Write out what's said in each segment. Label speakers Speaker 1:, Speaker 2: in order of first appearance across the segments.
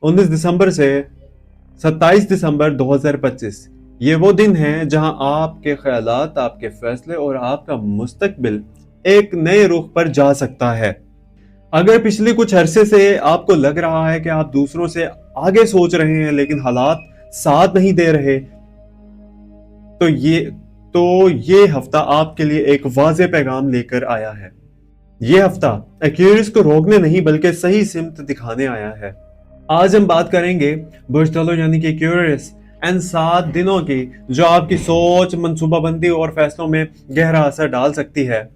Speaker 1: 19 दिसंबर से 27 दिसंबर 2025 ये वो दिन है जहां आपके ख्यालात, आपके फैसले और आपका मुस्तकबिल एक नए रुख पर जा सकता है। अगर पिछले कुछ अरसे से आपको लग रहा है कि आप दूसरों से आगे सोच रहे हैं लेकिन हालात साथ नहीं दे रहे, तो ये हफ्ता आपके लिए एक वाज़ेह पैगाम लेकर आया है। ये हफ्ता एक्वेरियस को रोकने नहीं बल्कि सही सिमत दिखाने आया है। आज हम बात करेंगे बुर्ज यानी कि एक्वेरियस इन 7 दिनों की जो आपकी सोच, मंसूबाबंदी और फैसलों में गहरा असर डाल सकती है।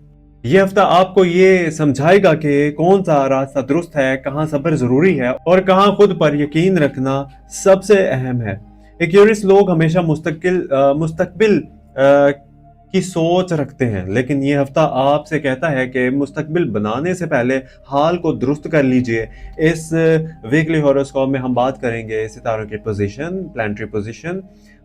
Speaker 1: ये हफ्ता आपको ये समझाएगा कि कौन सा रास्ता दुरुस्त है, कहाँ सब्र जरूरी है और कहाँ खुद पर यकीन रखना सबसे अहम है। एक्वेरियस लोग हमेशा मुस्तकबिल की सोच रखते हैं, लेकिन ये हफ्ता आपसे कहता है कि मुस्तकबिल बनाने से पहले हाल को दुरुस्त कर लीजिए। इस वीकली हॉरोस्कोप में हम बात करेंगे सितारों की पोजीशन, प्लानिटरी पोजीशन,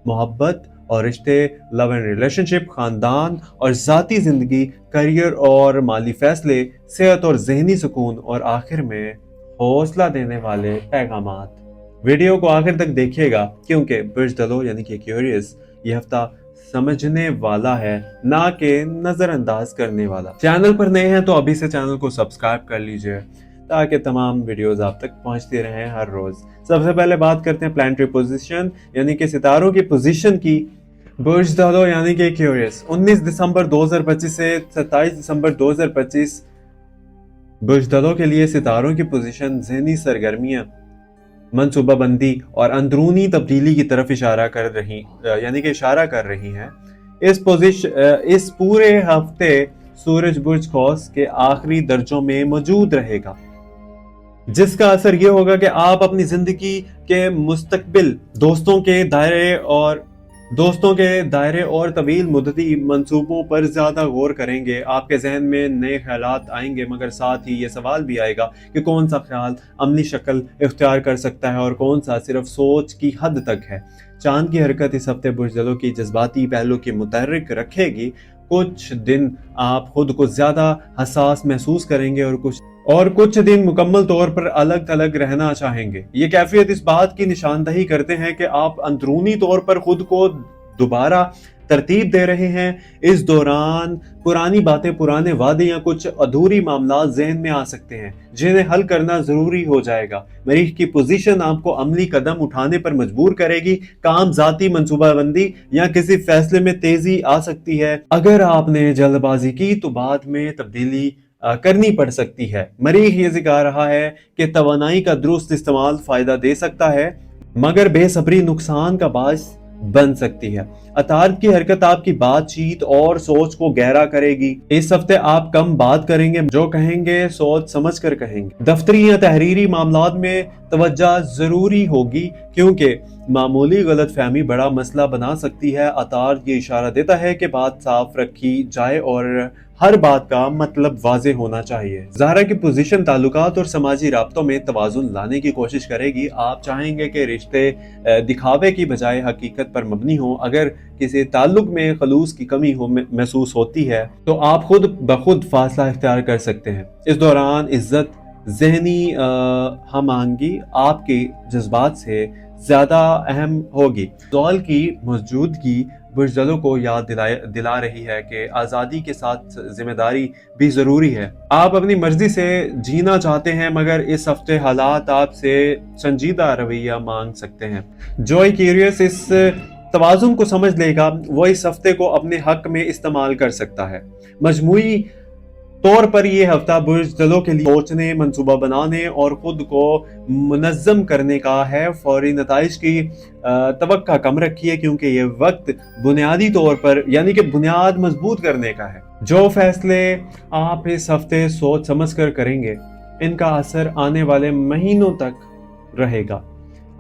Speaker 1: मोहब्बत और रिश्ते, लव एंड रिलेशनशिप, खानदान और ज़ाती ज़िंदगी, करियर और माली फैसले, सेहत और जहनी सुकून और आखिर में हौसला देने वाले पैगामात। वीडियो को आखिर तक देखिएगा क्योंकि बुर्ज यानी कि एक्वेरियस ये हफ्ता समझने वाला है, ना कि नजरअंदाज करने वाला। चैनल पर नए हैं तो अभी से चैनल को सब्सक्राइब कर लीजिए ताकि तमाम वीडियोस आप तक पहुंचती रहें हर रोज। सबसे पहले बात करते हैं प्लानिटरी पोजीशन यानी कि सितारों की पोजीशन की। बुर्ज यानी कि एक्वेरियस 19 दिसंबर 2025 से 27 दिसंबर 2025 बुर्ज के लिए सितारों की पोजीशन ज़हनी सरगर्मियां, मनसूबाबंदी और अंदरूनी तब्दीली की तरफ इशारा कर रही हैं। इस पूरे हफ्ते सूरज बुर्ज कौस के आखिरी दर्जों में मौजूद रहेगा, जिसका असर ये होगा कि आप अपनी जिंदगी के मुस्तकबिल, दोस्तों के दायरे और तवील मुद्दती मंसूबों पर ज्यादा गौर करेंगे। आपके जहन में नए ख्यालात आएंगे, मगर साथ ही ये सवाल भी आएगा कि कौन सा ख्याल अमली शक्ल इख्तियार कर सकता है और कौन सा सिर्फ सोच की हद तक है। चांद की हरकत इस हफ्ते बुर्जदलों की जज्बाती पहलू की मुतहर्रिक रखेगी। कुछ दिन आप खुद को ज्यादा हसास महसूस करेंगे और कुछ दिन मुकम्मल तौर पर अलग थलग रहना चाहेंगे। ये कैफियत इस बात की निशानदही करते हैं कि आप अंदरूनी तौर पर खुद को दोबारा तरतीब दे रहे हैं। इस दौरान पुरानी बातें, पुराने वादे या कुछ अधूरी मामला ज़हन में आ सकते हैं जिन्हें हल करना जरूरी हो जाएगा। मरीख की पोजीशन आपको अमली कदम उठाने पर मजबूर करेगी। काम, जाती मंसूबाबंदी या किसी फैसले में तेजी आ सकती है। अगर आपने जल्दबाजी की तो बाद में तब्दीली करनी पड़ सकती है। मरीख ये सिखा रहा है कि तवानाई का दुरुस्त इस्तेमाल फायदा दे सकता है, मगर बेसब्री नुकसान का बायस बन सकती है। अतार्द की हरकत आपकी बातचीत और सोच को गहरा करेगी। इस हफ्ते आप कम बात करेंगे, जो कहेंगे सोच समझ कर कहेंगे। दफ्तरी या तहरीरी मामलात में तवज्जो जरूरी होगी क्योंकि मामूली गलत फहमी बड़ा मसला बना सकती है। अतार्द ये इशारा देता है कि बात साफ रखी जाए और हर बात का मतलब वाज़ेह होना चाहिए। ज़हरा की पोजीशन ताल्लुकात और समाजी राब्तों में तवाज़ुन लाने की कोशिश करेगी। आप चाहेंगे कि रिश्ते दिखावे की बजाय हकीकत पर मबनी हो। अगर किसी ताल्लुक में खलूस की कमी महसूस होती है तो आप खुद ब खुद फासला इख्तियार कर सकते हैं। इस दौरान इज्जत, जहनी हम आहंगी आपके जज्बात से ज्यादा अहम होगी। दौल की मौजूदगी बुर्जदलों को याद दिला रही है कि आज़ादी के साथ जिम्मेदारी भी ज़रूरी है। आप अपनी मर्जी से जीना चाहते हैं, मगर इस हफ्ते हालात आपसे संजीदा रवैया मांग सकते हैं। जो एक्वेरियस इस तवाज़ुन को समझ लेगा वो इस हफ्ते को अपने हक में इस्तेमाल कर सकता है। मजमूई तौर पर यह हफ्ता बुर्जदलों के लिए सोचने, मंसूबा बनाने और खुद को मुनज़्ज़म करने का है। फौरी नताइज की तवक्का कम रखिए क्योंकि ये वक्त बुनियादी तौर पर यानी कि बुनियाद मजबूत करने का है। जो फैसले आप इस हफ्ते सोच समझ कर करेंगे, इनका असर आने वाले महीनों तक रहेगा।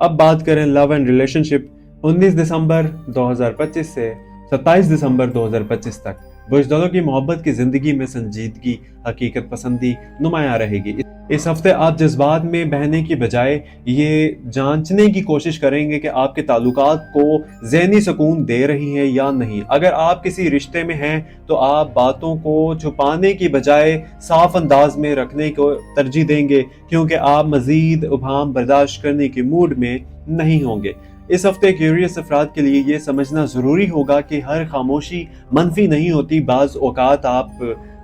Speaker 1: अब बात करें लव एंड रिलेशनशिप। 19 दिसंबर 2025 से 27 दिसंबर 2025 तक बुर्जदलों की मोहब्बत की जिंदगी में संजीदगी, हकीकत पसंदी नुमाया रहेगी। इस हफ्ते आप जज्बात में बहने की बजाय ये जांचने की कोशिश करेंगे कि आपके ताल्लुकात को ज़हनी सुकून दे रही हैं या नहीं। अगर आप किसी रिश्ते में हैं तो आप बातों को छुपाने की बजाय साफ अंदाज में रखने को तरजीह देंगे, क्योंकि आप मज़ीद उबाम बर्दाश्त करने के मूड में नहीं होंगे। इस हफ्ते क्यूरियस अफराद के लिए ये समझना ज़रूरी होगा कि हर खामोशी मनफी नहीं होती। बाज़ औक़ात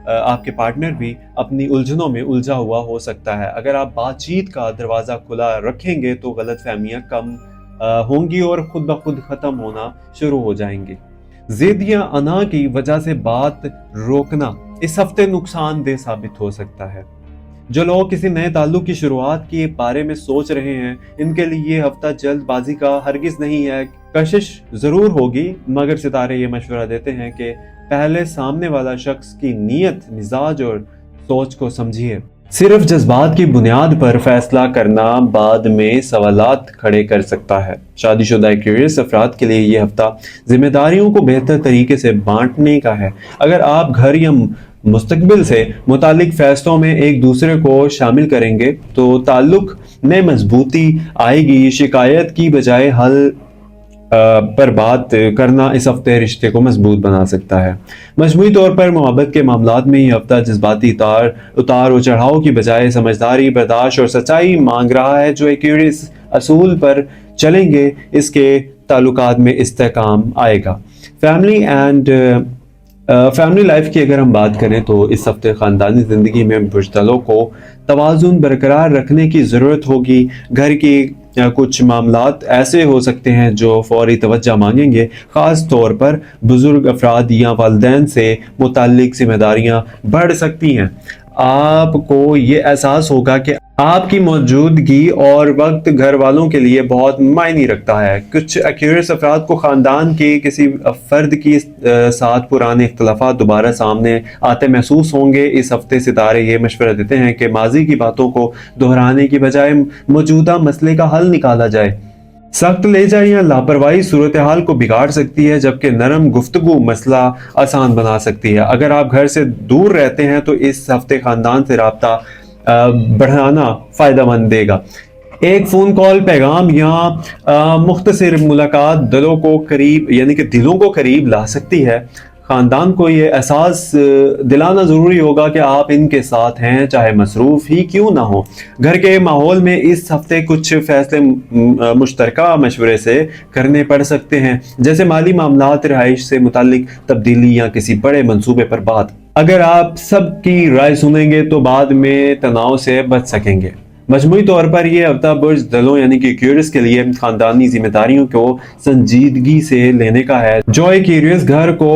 Speaker 1: आपके पार्टनर भी अपनी उलझनों में उलझा हुआ हो सकता है। अगर आप बातचीत का दरवाज़ा खुला रखेंगे तो गलतफहमियां कम होंगी और खुद ब खुद ख़त्म होना शुरू हो जाएंगी। जिद या अना की वजह से बात रोकना इस हफ्ते नुकसानदेह साबित हो सकता है। जो लोग किसी नए ताल्लुक की शुरुआत के बारे में सोच रहे हैं, इनके लिए ये हफ्ता जल्दबाजी का हरगिज नहीं है। कशिश जरूर होगी, मगर सितारे ये मशवरा देते हैं कि पहले सामने वाला शख्स की नीयत, मिजाज और सोच को समझिए। सिर्फ जज्बात की बुनियाद पर फैसला करना बाद में सवालात खड़े कर सकता है। शादीशुदा क्यूरियस अफराद के लिए ये हफ्ता जिम्मेदारियों को बेहतर तरीके से बांटने का है। अगर आप घर या मुस्तकबिल से मुतालिक फैसलों में एक दूसरे को शामिल करेंगे तो ताल्लुक में मजबूती आएगी। शिकायत की बजाय हल पर बात करना इस हफ्ते रिश्ते को मजबूत बना सकता है। मजमूई तौर पर मोहब्बत के मामलात में ये हफ्ता जज्बाती उतार और चढ़ाव की बजाय समझदारी, बर्दाश्त और सच्चाई मांग रहा है। जो क्यूरियस असूल पर चलेंगे, इसके ताल्लुकात में इस्तेहकाम आएगा। फैमिली लाइफ की अगर हम बात करें तो इस हफ्ते ख़ानदानी ज़िंदगी में बुज़दिलों को तवाज़ुन बरकरार रखने की ज़रूरत होगी। घर की कुछ मामलात ऐसे हो सकते हैं जो फौरी तवज्जो मांगेंगे, ख़ास तौर पर बुज़ुर्ग अफराद या वालिदैन से मुताल्लिक जिम्मेदारियां बढ़ सकती हैं। आपको ये एहसास होगा कि आपकी मौजूदगी और वक्त घर वालों के लिए बहुत मायने रखता है। कुछ क्यूरियस अफराद को ख़ानदान के किसी फ़र्द की साथ पुराने इख्तलाफात दोबारा सामने आते महसूस होंगे। इस हफ्ते सितारे ये मशवरा देते हैं कि माजी की बातों को दोहराने की बजाय मौजूदा मसले का हल निकाला जाए। सख्त लहजा या लापरवाही सूरत हाल को बिगाड़ सकती है, जबकि नरम गुफ्तगू मसला आसान बना सकती है। अगर आप घर से दूर रहते हैं तो इस हफ्ते ख़ानदान से राब्ता बढ़ाना फ़ायदेमंद देगा। एक फ़ोन कॉल, पैगाम या मुख्तसर मुलाकात दिलों को करीब ला सकती है। ख़ानदान को ये एहसास दिलाना ज़रूरी होगा कि आप इनके साथ हैं, चाहे मसरूफ़ ही क्यों ना हो। घर के माहौल में इस हफ्ते कुछ फ़ैसले मुश्तरका मशवरे से करने पड़ सकते हैं, जैसे माली मामलात, रिहाइश से मुताल्लिक तब्दीली या किसी बड़े मंसूबे पर बात। अगर आप सबकी राय सुनेंगे तो बाद में तनाव से बच सकेंगे। मजमूई तौर पर यह हफ्ता बुज़दिलों यानी कि क्यूरियस के लिए खानदानी जिम्मेदारियों को संजीदगी से लेने का है। जो क्यूरियस घर को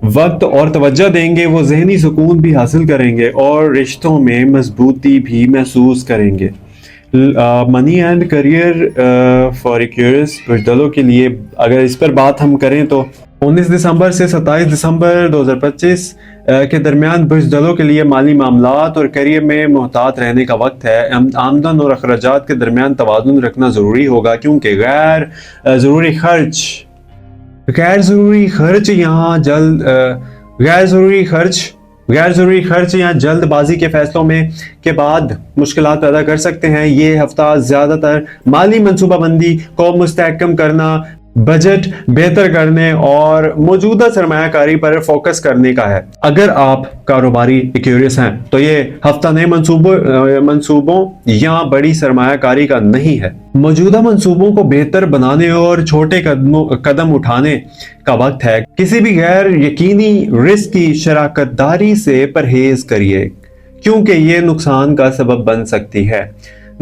Speaker 1: वक्त और तवज्जो देंगे, वो ज़हनी सुकून भी हासिल करेंगे और रिश्तों में मजबूती भी महसूस करेंगे। Money and career for curious बुज़दिलों के लिए अगर इस पर बात हम करें तो 19 दिसंबर से 27 दिसंबर 2025 के दरमियान बुज़दिलों के लिए माली मामलात और करियर में मोहतात रहने का वक्त है। आमदन और अखराजात के दरमियान तवाज़ुन रखना ज़रूरी होगा, क्योंकि गैर ज़रूरी खर्च या जल्दबाजी के फैसलों में के बाद मुश्किलात पैदा कर सकते हैं। ये हफ्ता ज़्यादातर माली मनसूबाबंदी को मुस्तहकम करना, बजट बेहतर करने और मौजूदा सरमायाकारी पर फोकस करने का है। अगर आप कारोबारी क्यूरियस हैं तो ये हफ्ता नए मंसूबों या बड़ी सरमायाकारी का नहीं है। मौजूदा मंसूबों को बेहतर बनाने और छोटे कदम उठाने का वक्त है। किसी भी गैर यकीनी रिस्क की शराकतदारी से परहेज करिए, क्योंकि ये नुकसान का सबब बन सकती है।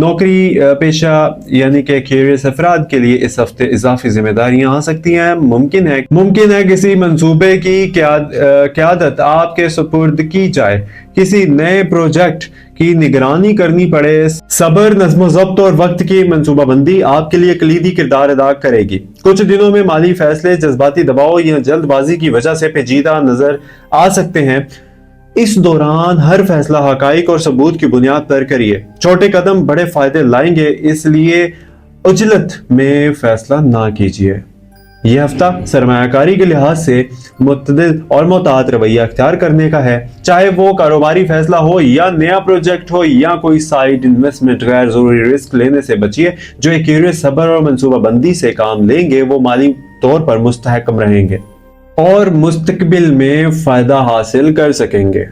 Speaker 1: नौकरी पेशा यानी कि क्यूरियस अफराद के लिए इस हफ्ते इजाफी जिम्मेदारियां आ सकती हैं। मुमकिन है किसी मंसूबे की क़यादत आपके सुपुर्द की जाए, किसी नए प्रोजेक्ट की निगरानी करनी पड़े। सब्र, नज़्म ज़ब्त और वक्त की मंसूबाबंदी आपके लिए कलीदी किरदार अदा करेगी। कुछ दिनों में माली फैसले जज्बाती दबाव या जल्दबाजी की वजह से पेचीदा नजर आ सकते हैं। इस दौरान हर फैसला हकाइक और सबूत की बुनियाद पर करिए। छोटे कदम बड़े फायदे लाएंगे, इसलिए उजलत में फैसला ना कीजिए। یہ ہفتہ سرمایہ کے لحاظ سے متعدل اور محتاط رویہ اختیار کرنے کا ہے، چاہے وہ کاروباری فیصلہ ہو یا نیا پروجیکٹ ہو یا کوئی سائیڈ انویسٹمنٹ۔ غیر ضروری رسک لینے سے بچیے۔ جو ایکیوریٹ صبر اور منصوبہ بندی سے کام لیں گے وہ مالی طور پر مستحکم رہیں گے اور مستقبل میں فائدہ حاصل کر سکیں گے۔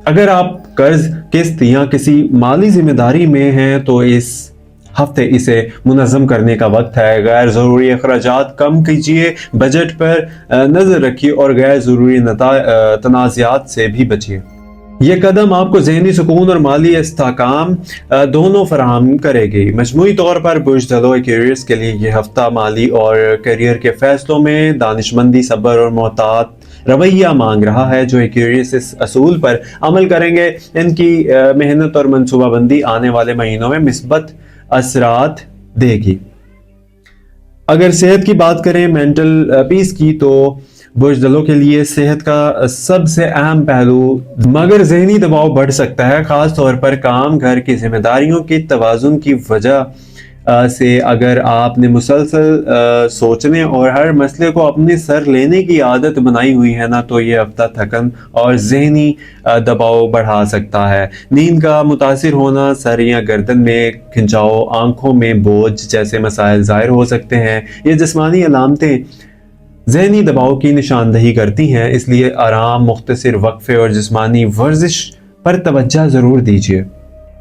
Speaker 1: اگر آپ قرض، قسط یا کسی مالی ذمہ داری میں ہیں تو اس ہفتے اسے منظم کرنے کا وقت ہے۔ غیر ضروری اخراجات کم کیجیے، بجٹ پر نظر رکھیے اور غیر ضروری تنازعات سے بھی بچیے۔ یہ قدم آپ کو ذہنی سکون اور مالی استحکام دونوں فراہم کرے گی۔ مجموعی طور پر بزدلو ایکویریس کے لیے یہ ہفتہ مالی اور کیریئر کے فیصلوں میں دانشمندی، صبر اور محتاط رویہ مانگ رہا ہے۔ جو ایکویریس اس اصول پر عمل کریں گے ان کی محنت اور منصوبہ بندی آنے والے مہینوں میں مثبت اثرات دے گی۔ اگر صحت کی بات کریں، مینٹل پیس کی، تو بزدلوں کے لیے صحت کا سب سے اہم پہلو مگر ذہنی دباؤ بڑھ سکتا ہے، خاص طور پر کام گھر کی ذمہ داریوں کی توازن کی وجہ سے۔ اگر آپ نے مسلسل سوچنے اور ہر مسئلے کو اپنے سر لینے کی عادت بنائی ہوئی ہے نا، تو یہ ہفتہ تھکن اور ذہنی دباؤ بڑھا سکتا ہے۔ نیند کا متاثر ہونا، سر یا گردن میں کھنچاؤ، آنکھوں میں بوجھ جیسے مسائل ظاہر ہو سکتے ہیں۔ یہ جسمانی علامتیں ذہنی دباؤ کی نشاندہی کرتی ہیں، اس لیے آرام، مختصر وقفے اور جسمانی ورزش پر توجہ ضرور دیجیے۔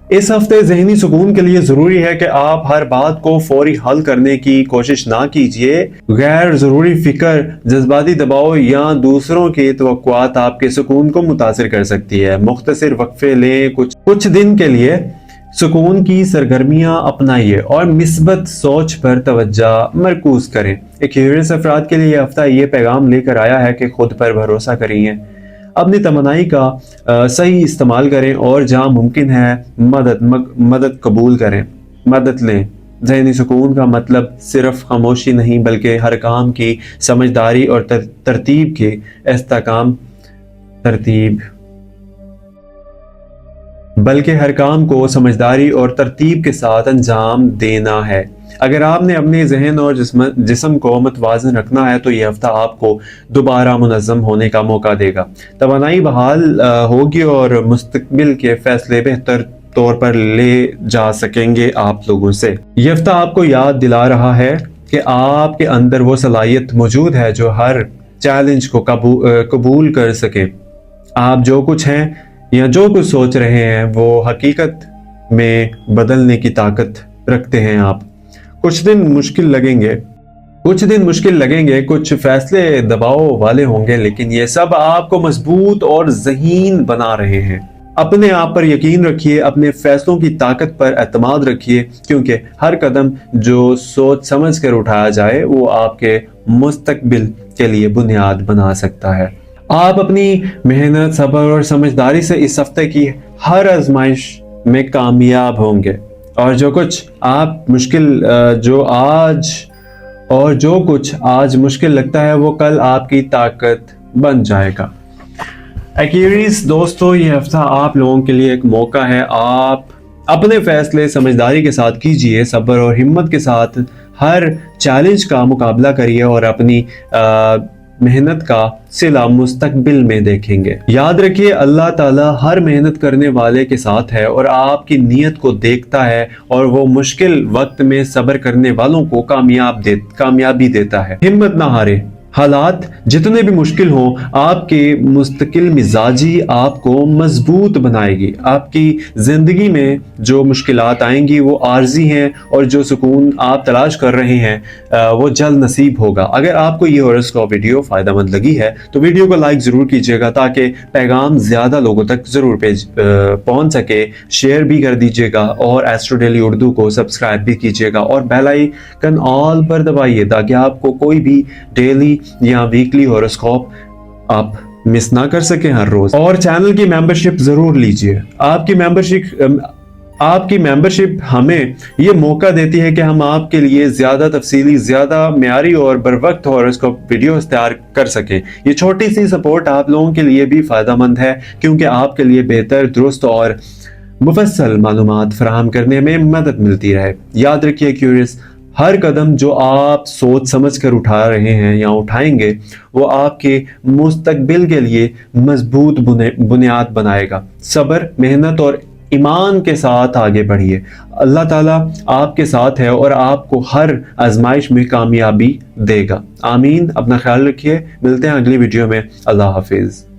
Speaker 1: اس ہفتے ذہنی سکون کے لیے ضروری ہے کہ آپ ہر بات کو فوری حل کرنے کی کوشش نہ کیجیے۔ غیر ضروری فکر، جذباتی دباؤ یا دوسروں کی توقعات آپ کے سکون کو متاثر کر سکتی ہے۔ مختصر وقفے لیں، کچھ دن کے لیے سکون کی سرگرمیاں اپنائیے اور مثبت سوچ پر توجہ مرکوز کریں۔ ایکویریس افراد کے لیے یہ ہفتہ یہ پیغام لے کر آیا ہے کہ خود پر بھروسہ کریے، اپنی توانائی کا صحیح استعمال کریں اور جہاں ممکن ہے مدد قبول کریں، مدد لیں۔ ذہنی سکون کا مطلب صرف خاموشی نہیں بلکہ ہر کام کی سمجھداری اور ترتیب کے استحکام بلکہ ہر کام کو سمجھداری اور ترتیب کے ساتھ انجام دینا ہے۔ اگر آپ نے اپنے ذہن اور جسم کو متوازن رکھنا ہے تو یہ ہفتہ آپ کو دوبارہ منظم ہونے کا موقع دے گا۔ توانائی بحال ہوگی اور مستقبل کے فیصلے بہتر طور پر لے جا سکیں گے آپ لوگوں سے۔ یہ ہفتہ آپ کو یاد دلا رہا ہے کہ آپ کے اندر وہ صلاحیت موجود ہے جو ہر چیلنج کو قبول کر سکے۔ آپ جو کچھ ہیں یا جو کچھ سوچ رہے ہیں وہ حقیقت میں بدلنے کی طاقت رکھتے ہیں۔ آپ کچھ دن مشکل لگیں گے، کچھ فیصلے دباؤ والے ہوں گے، لیکن یہ سب آپ کو مضبوط اور ذہین بنا رہے ہیں۔ اپنے آپ پر یقین رکھیے، اپنے فیصلوں کی طاقت پر اعتماد رکھیے، کیونکہ ہر قدم جو سوچ سمجھ کر اٹھایا جائے وہ آپ کے مستقبل کے لیے بنیاد بنا سکتا ہے۔ آپ اپنی محنت، صبر اور سمجھداری سے اس ہفتے کی ہر آزمائش میں کامیاب ہوں گے اور جو کچھ آج مشکل لگتا ہے وہ کل آپ کی طاقت بن جائے گا۔ ایکویریس دوستو، یہ ہفتہ آپ لوگوں کے لیے ایک موقع ہے۔ آپ اپنے فیصلے سمجھداری کے ساتھ کیجئے، صبر اور ہمت کے ساتھ ہر چیلنج کا مقابلہ کریے اور اپنی محنت کا صلہ مستقبل میں دیکھیں گے۔ یاد رکھیے، اللہ تعالیٰ ہر محنت کرنے والے کے ساتھ ہے اور آپ کی نیت کو دیکھتا ہے اور وہ مشکل وقت میں صبر کرنے والوں کو کامیابی دیتا ہے۔ ہمت نہ ہارے، حالات جتنے بھی مشکل ہوں، آپ کے مستقل مزاجی آپ کو مضبوط بنائے گی۔ آپ کی زندگی میں جو مشکلات آئیں گی وہ عارضی ہیں اور جو سکون آپ تلاش کر رہے ہیں وہ جلد نصیب ہوگا۔ اگر آپ کو یہ ہوراسکوپ ویڈیو فائدہ مند لگی ہے تو ویڈیو کو لائک ضرور کیجیے گا تاکہ پیغام زیادہ لوگوں تک ضرور پہنچ سکے۔ شیئر بھی کر دیجیے گا اور ایسٹرو ڈیلی اردو کو سبسکرائب بھی کیجیے گا اور بیل آئیکن آل پر دبائیے تاکہ آپ کو کوئی بھی ڈیلی یا ویکلی ہوراسکوپ آپ مس نہ کر سکیں ہر روز۔ اور چینل کی ممبرشپ ضرور لیجیے۔ آپ کی ممبرشپ ہمیں یہ موقع دیتی ہے کہ ہم آپ کے لیے زیادہ تفصیلی، زیادہ معیاری اور بروقت ہوراسکوپ ویڈیوز تیار کر سکیں۔ یہ چھوٹی سی سپورٹ آپ لوگوں کے لیے بھی فائدہ مند ہے کیونکہ آپ کے لیے بہتر، درست اور مفصل معلومات فراہم کرنے میں مدد ملتی رہے۔ یاد رکھیے، ایکویریس ہر قدم جو آپ سوچ سمجھ کر اٹھا رہے ہیں یا اٹھائیں گے وہ آپ کے مستقبل کے لیے مضبوط بنیاد بنائے گا۔ صبر، محنت اور ایمان کے ساتھ آگے بڑھیے۔ اللہ تعالیٰ آپ کے ساتھ ہے اور آپ کو ہر آزمائش میں کامیابی دے گا۔ آمین۔ اپنا خیال رکھیے، ملتے ہیں اگلی ویڈیو میں۔ اللہ حافظ۔